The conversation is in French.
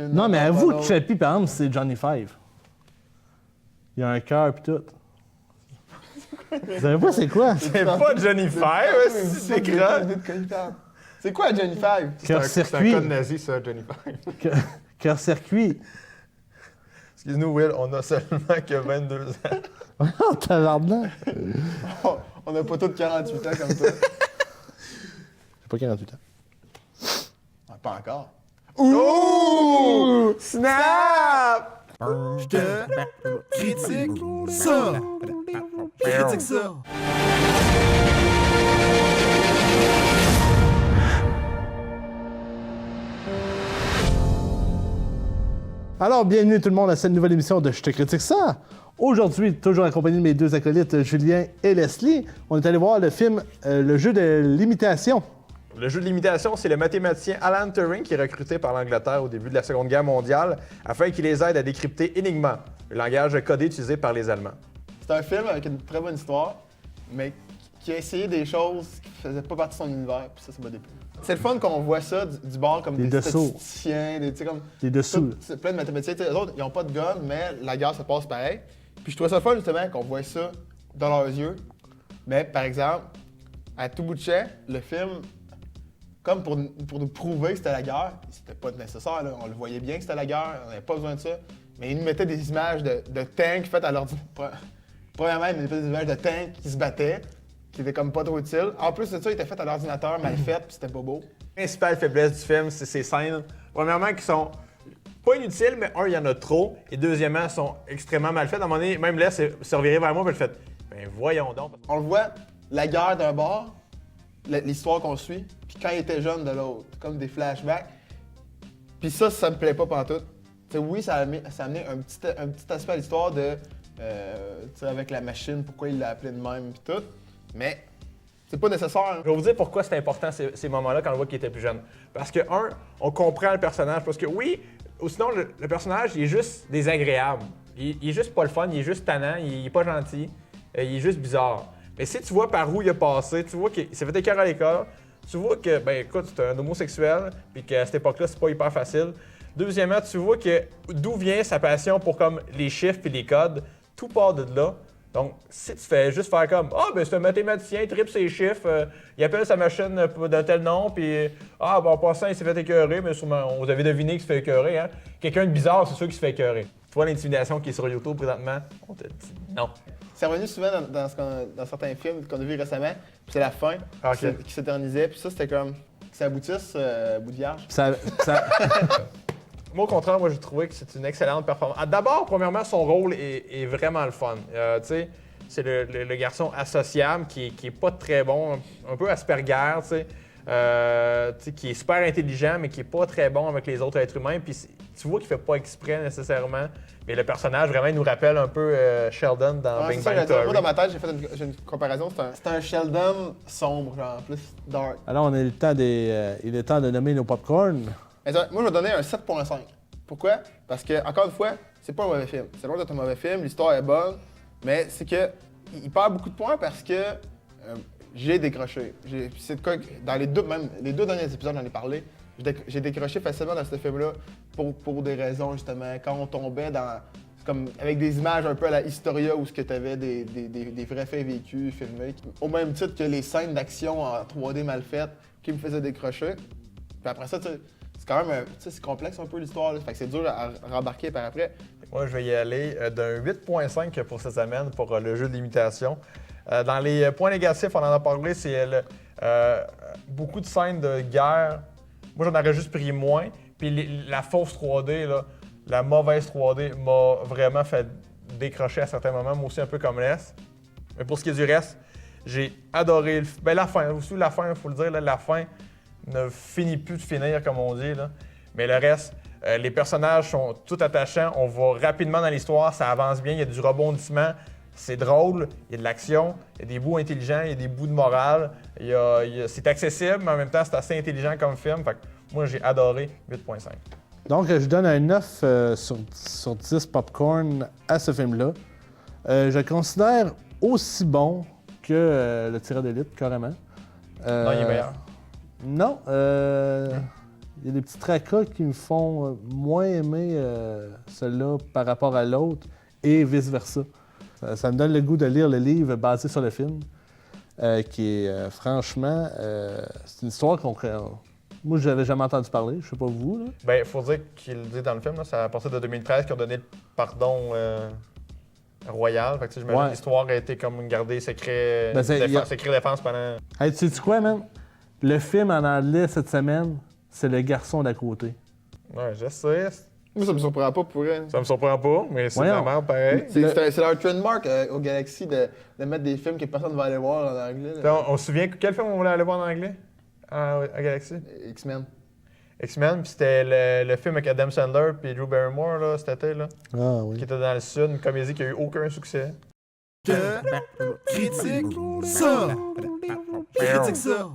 Non, mais avoue que Chappie, par exemple, c'est Johnny Five. Il y a un cœur pis tout. Vous savez pas c'est quoi? C'est pas Johnny Five, c'est grave. C'est quoi Johnny Five? C'est un code nazi, ça, Johnny Five. Cœur-circuit. Excuse-nous, Will, on a seulement que 22 ans. Oh, tabarnak! On n'a pas tous 48 ans comme toi. J'ai pas 48 ans. Pas encore. Ouh! Snap! Critique ça. Critique ça. Alors, bienvenue tout le monde à cette nouvelle émission de Je te critique ça. Aujourd'hui, toujours accompagné de mes deux acolytes, Julien et Leslie, on est allé voir le film Le jeu de l'imitation. Le jeu de l'imitation, c'est le mathématicien Alan Turing qui est recruté par l'Angleterre au début de la Seconde Guerre mondiale afin qu'il les aide à décrypter Enigma, le langage codé utilisé par les Allemands. C'est un film avec une très bonne histoire, mais qui a essayé des choses qui faisaient pas partie de son univers, puis ça m'a déplu. C'est le fun qu'on voit ça du bord comme des statisticiens, des dessous. C'est plein de mathématiciens. Les autres, ils ont pas de gun, mais la guerre, ça passe pareil. Puis je trouvais ça fun, justement, qu'on voit ça dans leurs yeux. Mais, par exemple, à tout bout de champ, le film, comme pour nous prouver que c'était la guerre, c'était pas nécessaire, là. On le voyait bien que c'était la guerre, on n'avait pas besoin de ça. Mais ils nous mettaient des images de tanks faites à l'ordinateur. Premièrement, ils nous mettaient des images de tanks qui se battaient, qui étaient comme pas trop utiles. En plus de ça, ils étaient faits à l'ordinateur, mal faites, puis c'était pas beau. La principale faiblesse du film, c'est ces scènes, premièrement, qui sont pas inutiles, mais un, il y en a trop, et deuxièmement, elles sont extrêmement mal faites. À un moment donné, même là, c'est reviré vers moi, puis je fais « Ben voyons donc! » On le voit, la guerre d'un bord, l'histoire qu'on suit, puis quand il était jeune de l'autre, comme des flashbacks. Puis ça me plaît pas pantoute. T'sais, oui, ça a amené un petit aspect à l'histoire de, avec la machine, pourquoi il l'a appelé de même, puis tout, mais c'est pas nécessaire. Je vais vous dire pourquoi c'est important ces moments-là quand on voit qu'il était plus jeune. Parce que, un, on comprend le personnage, parce que oui, ou sinon, le personnage, il est juste désagréable. Il est juste pas le fun, il est juste tannant, il est pas gentil, il est juste bizarre. Mais si tu vois par où il a passé, tu vois qu'il s'est fait écœurer à l'école, tu vois que, ben écoute, c'est un homosexuel, puis qu'à cette époque-là, c'est pas hyper facile. Deuxièmement, tu vois que d'où vient sa passion pour comme les chiffres et les codes, tout part de là. Donc, si tu fais juste faire comme « Ah, ben c'est un mathématicien, il tripe ses chiffres, il appelle sa machine d'un tel nom, puis ah, ben en passant, il s'est fait écœurer, mais sûrement, vous avez deviné qu'il se fait écœurer, hein? Quelqu'un de bizarre, c'est sûr qu'il se fait écœurer. Tu vois l'intimidation qui est sur YouTube présentement, on te dit non. C'est revenu souvent dans certains films qu'on a vus récemment, puis c'est la fin qui s'éternisait, puis ça, c'était comme que ça aboutisse, bout de vierge. Moi, au contraire, j'ai trouvé que c'est une excellente performance. D'abord, premièrement, son rôle est vraiment le fun. Tu sais, c'est le garçon associable qui est pas très bon, un peu Asperger, tu sais, qui est super intelligent, mais qui est pas très bon avec les autres êtres humains. Puis tu vois qu'il fait pas exprès nécessairement, mais le personnage, vraiment, il nous rappelle un peu Sheldon dans Big Bang Theory. Moi, dans ma tête, j'ai une comparaison. C'est un Sheldon sombre, genre, plus dark. Alors, il est temps de nommer nos popcorn. Moi, je vais donner un 7.5. Pourquoi? Parce que, encore une fois, c'est pas un mauvais film. C'est loin d'être un mauvais film, l'histoire est bonne, mais c'est que il perd beaucoup de points parce que j'ai décroché. C'est de quoi, dans les deux derniers épisodes, j'en ai parlé, j'ai décroché facilement dans ce film-là pour des raisons, justement, quand on tombait dans... Comme avec des images un peu à la Historia où tu avais des vrais faits vécus, filmés, au même titre que les scènes d'action en 3D mal faites qui me faisaient décrocher. Puis après ça, c'est quand même c'est complexe un peu l'histoire, fait que c'est dur à rembarquer par après. Moi, je vais y aller d'un 8.5 pour cette semaine pour le jeu de l'imitation. Dans les points négatifs, on en a parlé, c'est beaucoup de scènes de guerre. Moi, j'en aurais juste pris moins. Puis la fausse 3D, là, la mauvaise 3D m'a vraiment fait décrocher à certains moments, moi aussi un peu comme l'Est. Mais pour ce qui est du reste, j'ai adoré la fin. Aussi, la fin, il faut le dire, là, la fin ne finit plus de finir, comme on dit. Là. Mais le reste, les personnages sont tout attachants. On va rapidement dans l'histoire, ça avance bien, il y a du rebondissement. C'est drôle, il y a de l'action, il y a des bouts intelligents, il y a des bouts de morale. C'est accessible, mais en même temps, c'est assez intelligent comme film. Fait que moi, j'ai adoré 8.5. Donc, je donne un 9 sur 10 popcorn à ce film-là. Je le considère aussi bon que le Tireur d'élite, carrément. Non, il est meilleur. Non, Il y a des petits tracas qui me font moins aimer celui-là par rapport à l'autre et vice-versa. Ça me donne le goût de lire le livre basé sur le film, qui est franchement, c'est une histoire moi, je n'avais jamais entendu parler, je sais pas vous. Là. Ben, il faut dire qu'il le dit dans le film, là, c'est à partir de 2013 qu'ils ont donné le pardon royal. Fait que, tu sais, j'imagine que l'histoire a été comme gardée secret, secret défense pendant. Hey, tu sais quoi, man? Le film en anglais cette semaine, c'est Le garçon d'à côté. Ouais, je sais. Moi, ça me surprend pas pour elle. Ça me surprend pas, mais c'est Voyons. vraiment pareil. C'est leur trademark au Galaxy de mettre des films que personne ne va aller voir en anglais. On se souvient quel film on voulait aller voir en anglais à Galaxy? X-Men. X-Men, puis c'était le film avec Adam Sandler puis Drew Barrymore là, cet été, là, Ah oui. qui était dans le Sud, une comédie qui a eu aucun succès. Critique ça. Critique ça.